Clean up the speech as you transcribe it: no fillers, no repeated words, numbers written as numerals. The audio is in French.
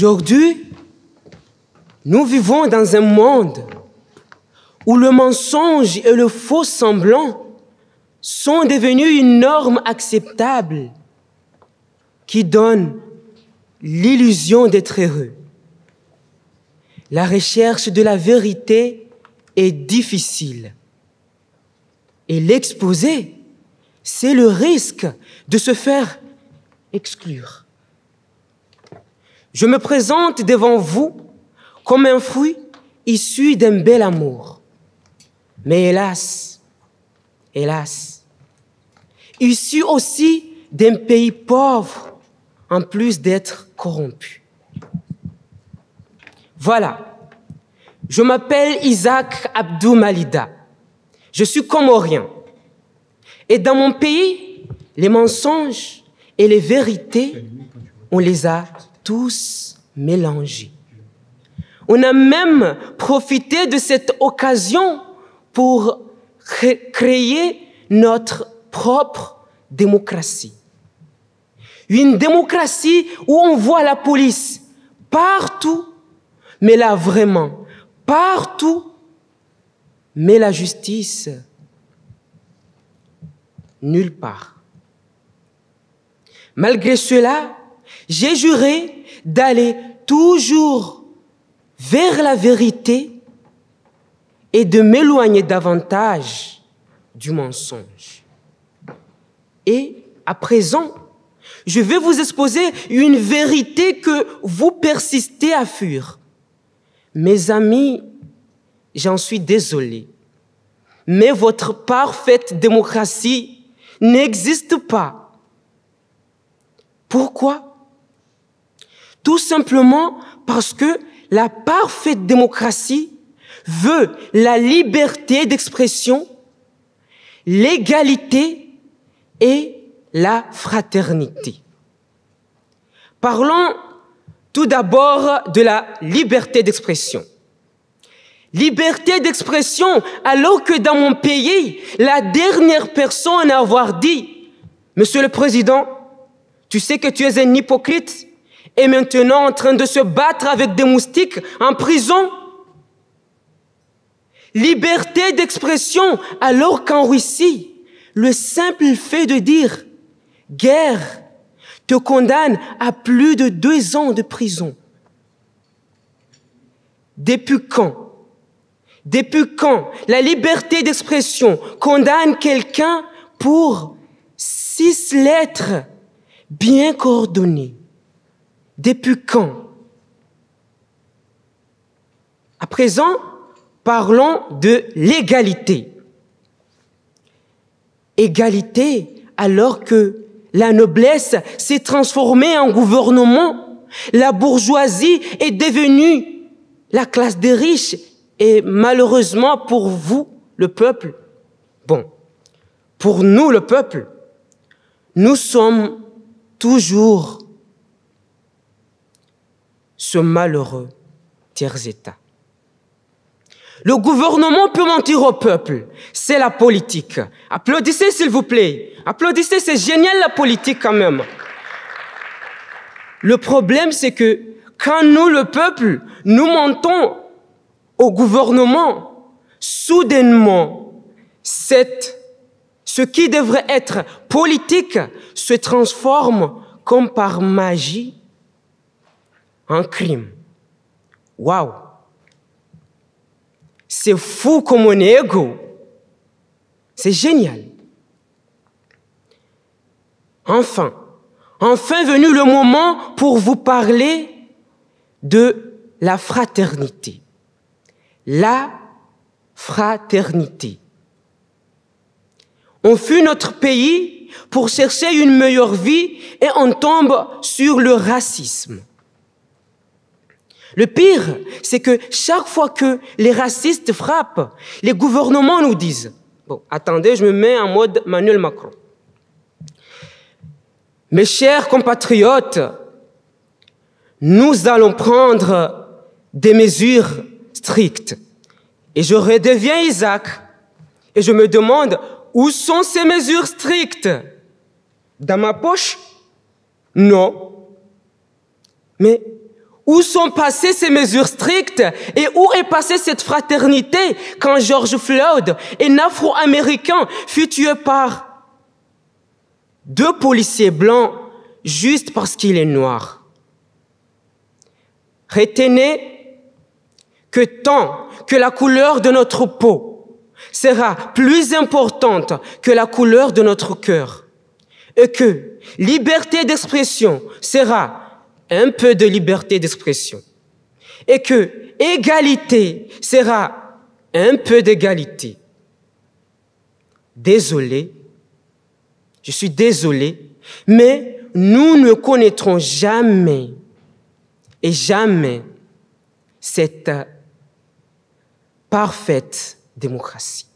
Aujourd'hui, nous vivons dans un monde où le mensonge et le faux semblant sont devenus une norme acceptable qui donne l'illusion d'être heureux. La recherche de la vérité est difficile. Et l'exposer, c'est le risque de se faire exclure. Je me présente devant vous comme un fruit issu d'un bel amour. Mais hélas, issu aussi d'un pays pauvre, en plus d'être corrompu. Voilà, je m'appelle Isaac Abdou Malida. Je suis comorien. Et dans mon pays, les mensonges et les vérités, on les a tous mélangés. On a même profité de cette occasion pour créer notre propre démocratie. Une démocratie où on voit la police partout, mais là vraiment, partout, mais la justice, nulle part. Malgré cela, j'ai juré d'aller toujours vers la vérité et de m'éloigner davantage du mensonge. Et à présent, je vais vous exposer une vérité que vous persistez à fuir. Mes amis, j'en suis désolé, mais votre parfaite démocratie n'existe pas. Pourquoi? Tout simplement parce que la parfaite démocratie veut la liberté d'expression, l'égalité et la fraternité. Parlons tout d'abord de la liberté d'expression. Liberté d'expression, alors que dans mon pays, la dernière personne à avoir dit « Monsieur le Président, tu sais que tu es un hypocrite et maintenant en train de se battre avec des moustiques en prison ?» Liberté d'expression, alors qu'en Russie, le simple fait de dire « guerre » te condamne à plus de 2 ans de prison. Depuis quand la liberté d'expression condamne quelqu'un pour 6 lettres bien coordonnées? Depuis quand? À présent, parlons de l'égalité. Égalité alors que la noblesse s'est transformée en gouvernement, la bourgeoisie est devenue la classe des riches et malheureusement pour vous, le peuple, pour nous, le peuple, nous sommes toujours ce malheureux tiers-État. Le gouvernement peut mentir au peuple, c'est la politique. Applaudissez s'il vous plaît, applaudissez, c'est génial la politique quand même. Le problème c'est que quand nous, le peuple, nous mentons au gouvernement, soudainement, ce qui devrait être politique se transforme comme par magie en crime. Waouh! C'est fou comme on est égaux. C'est génial. Enfin venu le moment pour vous parler de la fraternité. La fraternité. On fuit notre pays pour chercher une meilleure vie et on tombe sur le racisme. Le pire, c'est que chaque fois que les racistes frappent, les gouvernements nous disent « Bon, attendez, je me mets en mode Emmanuel Macron. Mes chers compatriotes, nous allons prendre des mesures strictes. » Et je redeviens Isaac et je me demande où sont ces mesures strictes? Dans ma poche? Non. Mais Où sont passées ces mesures strictes et où est passée cette fraternité quand George Floyd, un Afro-Américain, fut tué par 2 policiers blancs juste parce qu'il est noir? Retenez que tant que la couleur de notre peau sera plus importante que la couleur de notre cœur et que liberté d'expression sera un peu de liberté d'expression et que égalité sera un peu d'égalité. Désolé, je suis désolé, mais nous ne connaîtrons jamais et jamais cette parfaite démocratie.